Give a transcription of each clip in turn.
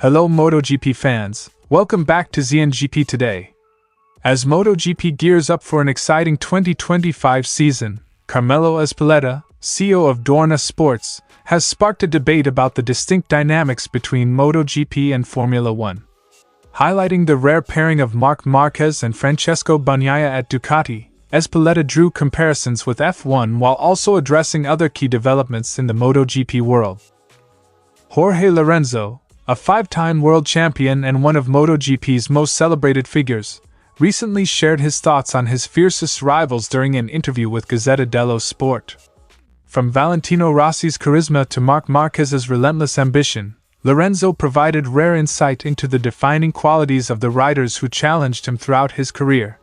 Hello MotoGP fans, welcome back to ZNGP Today. As MotoGP gears up for an exciting 2025 season, Carmelo Ezpeleta, CEO of Dorna Sports, has sparked a debate about the distinct dynamics between MotoGP and Formula One. Highlighting the rare pairing of Marc Márquez and Francesco Bagnaia at Ducati, Ezpeleta drew comparisons with F1 while also addressing other key developments in the MotoGP world. Jorge Lorenzo, a five-time world champion and one of MotoGP's most celebrated figures, recently shared his thoughts on his fiercest rivals during an interview with Gazzetta dello Sport. From Valentino Rossi's charisma to Marc Márquez's relentless ambition, Lorenzo provided rare insight into the defining qualities of the riders who challenged him throughout his career.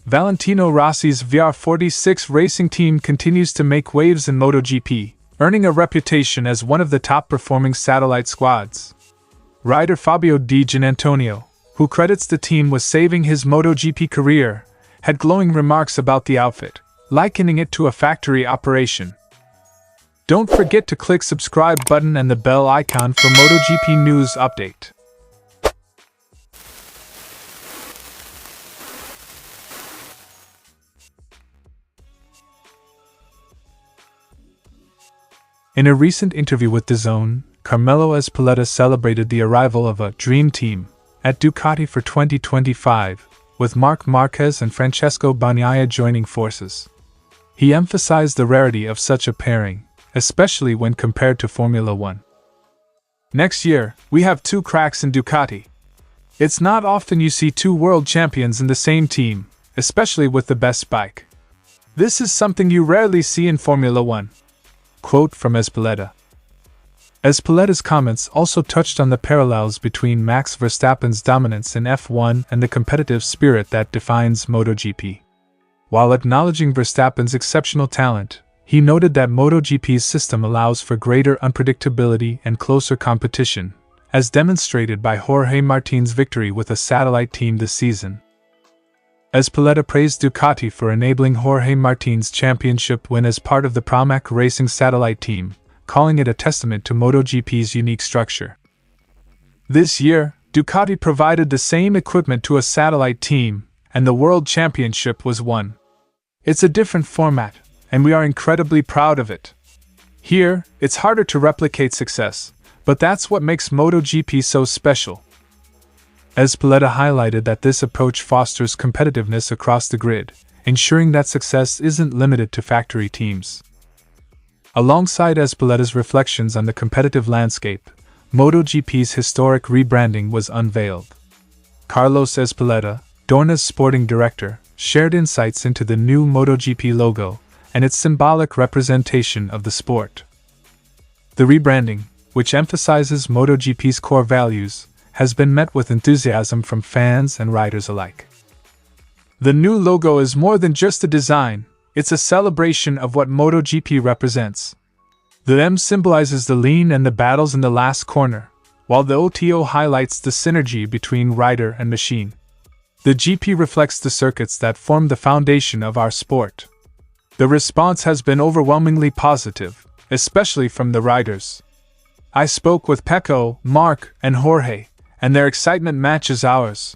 Valentino Rossi's VR46 racing team continues to make waves in MotoGP, earning a reputation as one of the top-performing satellite squads. Rider Fabio Di Giannantonio, who credits the team with saving his MotoGP career, had glowing remarks about the outfit, likening it to a factory operation. Don't forget to click subscribe button and the bell icon for MotoGP news update. In a recent interview with DAZN, Carmelo Ezpeleta celebrated the arrival of a dream team at Ducati for 2025, with Marc Márquez and Francesco Bagnaia joining forces. He emphasized the rarity of such a pairing, especially when compared to Formula One. Next year, we have two cracks in Ducati. It's not often you see two world champions in the same team, especially with the best bike. This is something you rarely see in Formula One. Quote from Ezpeleta. Ezpeleta's comments also touched on the parallels between Max Verstappen's dominance in F1 and the competitive spirit that defines MotoGP. While acknowledging Verstappen's exceptional talent, he noted that MotoGP's system allows for greater unpredictability and closer competition, as demonstrated by Jorge Martin's victory with a satellite team this season. Ezpeleta praised Ducati for enabling Jorge Martin's championship win as part of the Pramac Racing satellite team, calling it a testament to MotoGP's unique structure. This year, Ducati provided the same equipment to a satellite team, and the World Championship was won. It's a different format, and we are incredibly proud of it. Here, it's harder to replicate success, but that's what makes MotoGP so special. Ezpeleta highlighted that this approach fosters competitiveness across the grid, ensuring that success isn't limited to factory teams. Alongside Ezpeleta's reflections on the competitive landscape, MotoGP's historic rebranding was unveiled. Carlos Ezpeleta, Dorna's sporting director, shared insights into the new MotoGP logo and its symbolic representation of the sport. The rebranding, which emphasizes MotoGP's core values, has been met with enthusiasm from fans and riders alike. The new logo is more than just a design, it's a celebration of what MotoGP represents. The M symbolizes the lean and the battles in the last corner, while the OTO highlights the synergy between rider and machine. The GP reflects the circuits that form the foundation of our sport. The response has been overwhelmingly positive, especially from the riders. I spoke with Pecco, Marc, and Jorge, and their excitement matches ours.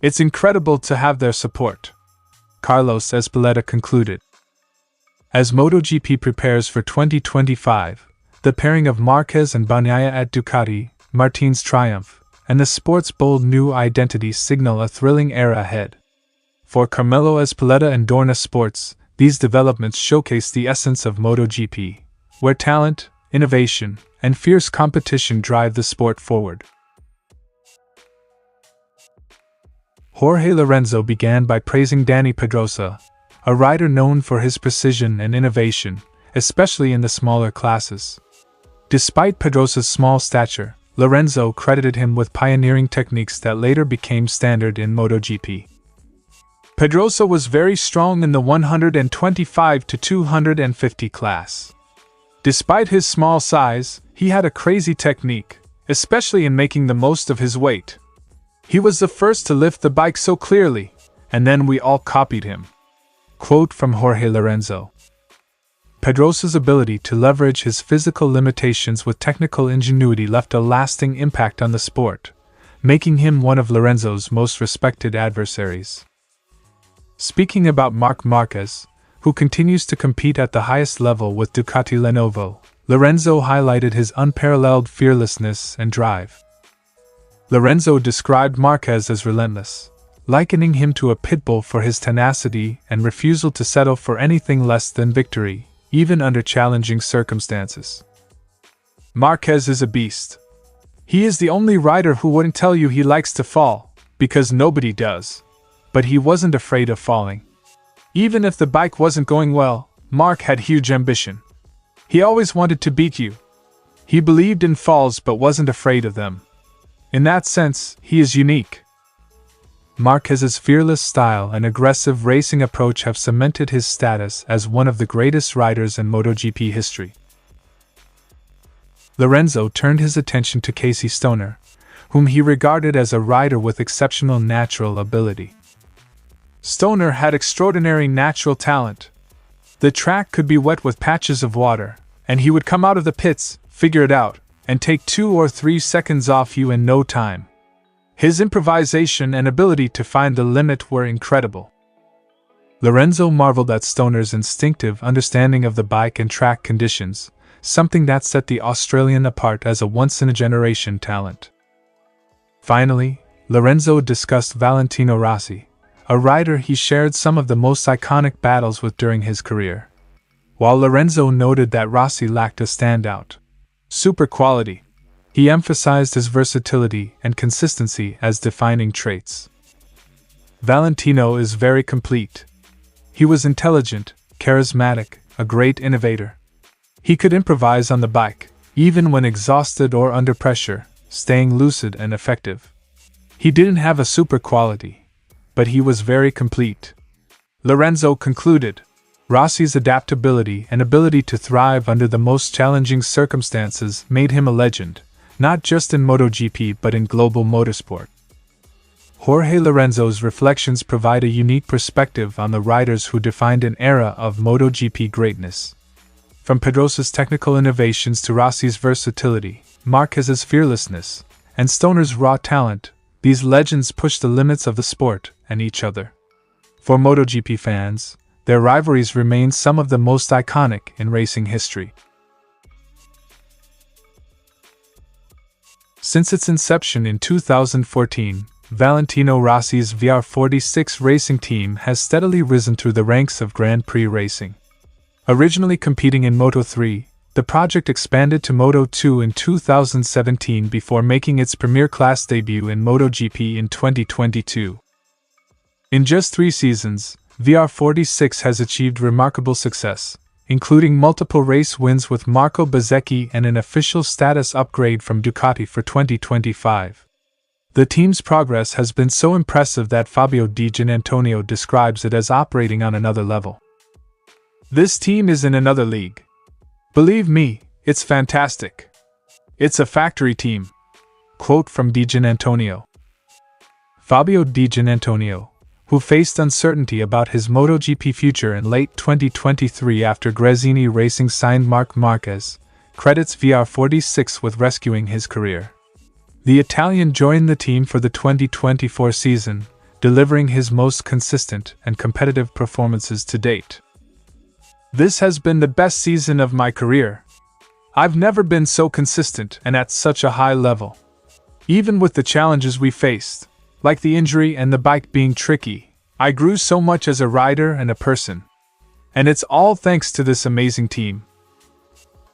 It's incredible to have their support. Carlos Ezpeleta concluded. As MotoGP prepares for 2025, the pairing of Márquez and Bagnaia at Ducati, Martin's triumph, and the sport's bold new identity signal a thrilling era ahead. For Carmelo Ezpeleta and Dorna Sports, these developments showcase the essence of MotoGP, where talent, innovation, and fierce competition drive the sport forward. Jorge Lorenzo began by praising Dani Pedrosa, a rider known for his precision and innovation, especially in the smaller classes. Despite Pedrosa's small stature, Lorenzo credited him with pioneering techniques that later became standard in MotoGP. Pedrosa was very strong in the 125 to 250 class. Despite his small size, he had a crazy technique, especially in making the most of his weight. He was the first to lift the bike so clearly, and then we all copied him. Quote from Jorge Lorenzo. Pedrosa's ability to leverage his physical limitations with technical ingenuity left a lasting impact on the sport, making him one of Lorenzo's most respected adversaries. Speaking about Marc Márquez, who continues to compete at the highest level with Ducati Lenovo, Lorenzo highlighted his unparalleled fearlessness and drive. Lorenzo described Márquez as relentless, likening him to a pit bull for his tenacity and refusal to settle for anything less than victory, even under challenging circumstances. Márquez is a beast. He is the only rider who wouldn't tell you he likes to fall, because nobody does. But he wasn't afraid of falling. Even if the bike wasn't going well, Marc had huge ambition. He always wanted to beat you. He believed in falls but wasn't afraid of them. In that sense, he is unique. Márquez's fearless style and aggressive racing approach have cemented his status as one of the greatest riders in MotoGP history. Lorenzo turned his attention to Casey Stoner, whom he regarded as a rider with exceptional natural ability. Stoner had extraordinary natural talent. The track could be wet with patches of water, and he would come out of the pits, figure it out, and take 2 or 3 seconds off you in no time. His improvisation and ability to find the limit were incredible. Lorenzo marveled at Stoner's instinctive understanding of the bike and track conditions, something that set the Australian apart as a once-in-a-generation talent. Finally, Lorenzo discussed Valentino Rossi, a rider he shared some of the most iconic battles with during his career. While Lorenzo noted that Rossi lacked a standout super quality, he emphasized his versatility and consistency as defining traits. Valentino is very complete. He was intelligent, charismatic, a great innovator. He could improvise on the bike, even when exhausted or under pressure, staying lucid and effective. He didn't have a super quality, but he was very complete. Lorenzo concluded, Rossi's adaptability and ability to thrive under the most challenging circumstances made him a legend, not just in MotoGP but in global motorsport. Jorge Lorenzo's reflections provide a unique perspective on the riders who defined an era of MotoGP greatness. From Pedrosa's technical innovations to Rossi's versatility, Márquez's fearlessness, and Stoner's raw talent, these legends push the limits of the sport and each other. For MotoGP fans, their rivalries remain some of the most iconic in racing history. Since its inception in 2014, Valentino Rossi's VR46 racing team has steadily risen through the ranks of Grand Prix racing. Originally competing in Moto3, the project expanded to Moto2 in 2017 before making its Premier Class debut in MotoGP in 2022. In just 3 seasons, VR46 has achieved remarkable success, including multiple race wins with Marco Bezzecchi and an official status upgrade from Ducati for 2025. The team's progress has been so impressive that Fabio Di Giannantonio describes it as operating on another level. This team is in another league. Believe me, it's fantastic. It's a factory team. Quote from Di Giannantonio. Fabio Di Giannantonio, who faced uncertainty about his MotoGP future in late 2023 after Gresini Racing signed Marc Márquez, credits VR46 with rescuing his career. The Italian joined the team for the 2024 season, delivering his most consistent and competitive performances to date. This has been the best season of my career. I've never been so consistent and at such a high level. Even with the challenges we faced, like the injury and the bike being tricky, I grew so much as a rider and a person. And it's all thanks to this amazing team.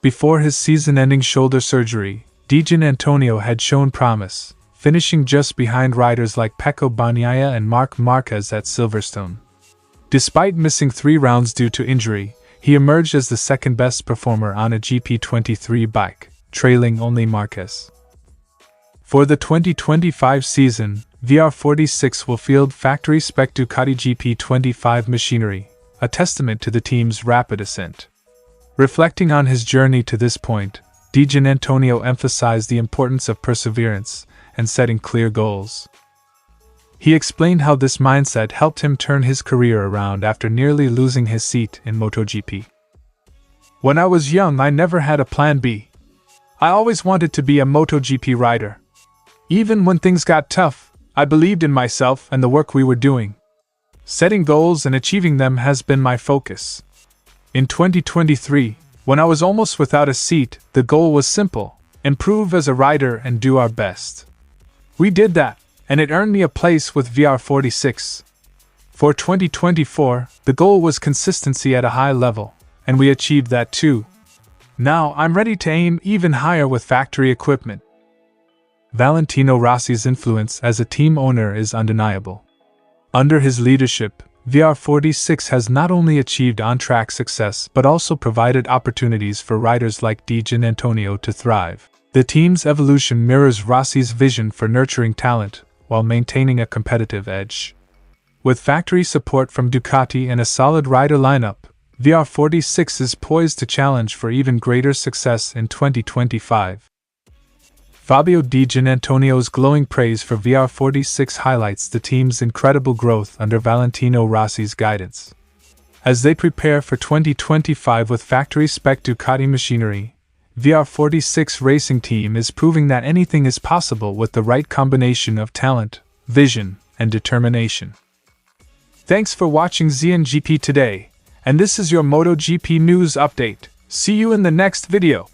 Before his season-ending shoulder surgery, Di Giannantonio had shown promise, finishing just behind riders like Pecco Bagnaia and Marc Márquez at Silverstone. Despite missing 3 rounds due to injury, he emerged as the second-best performer on a GP23 bike, trailing only Márquez. For the 2025 season, VR46 will field factory-spec Ducati GP25 machinery, a testament to the team's rapid ascent. Reflecting on his journey to this point, Di Giannantonio emphasized the importance of perseverance and setting clear goals. He explained how this mindset helped him turn his career around after nearly losing his seat in MotoGP. When I was young, I never had a plan B. I always wanted to be a MotoGP rider. Even when things got tough, I believed in myself and the work we were doing. Setting goals and achieving them has been my focus. In 2023, when I was almost without a seat, the goal was simple: improve as a rider and do our best. We did that, and it earned me a place with VR46. For 2024, the goal was consistency at a high level, and we achieved that too. Now I'm ready to aim even higher with factory equipment. Valentino Rossi's influence as a team owner is undeniable. Under his leadership, VR46 has not only achieved on-track success but also provided opportunities for riders like Giannantonio to thrive. The team's evolution mirrors Rossi's vision for nurturing talent while maintaining a competitive edge. With factory support from Ducati and a solid rider lineup, VR46 is poised to challenge for even greater success in 2025. Fabio Di Giannantonio's glowing praise for VR46 highlights the team's incredible growth under Valentino Rossi's guidance. As they prepare for 2025 with factory-spec Ducati machinery, VR46 Racing Team is proving that anything is possible with the right combination of talent, vision, and determination. Thanks for watching ZNGP Today, and this is your MotoGP news update. See you in the next video.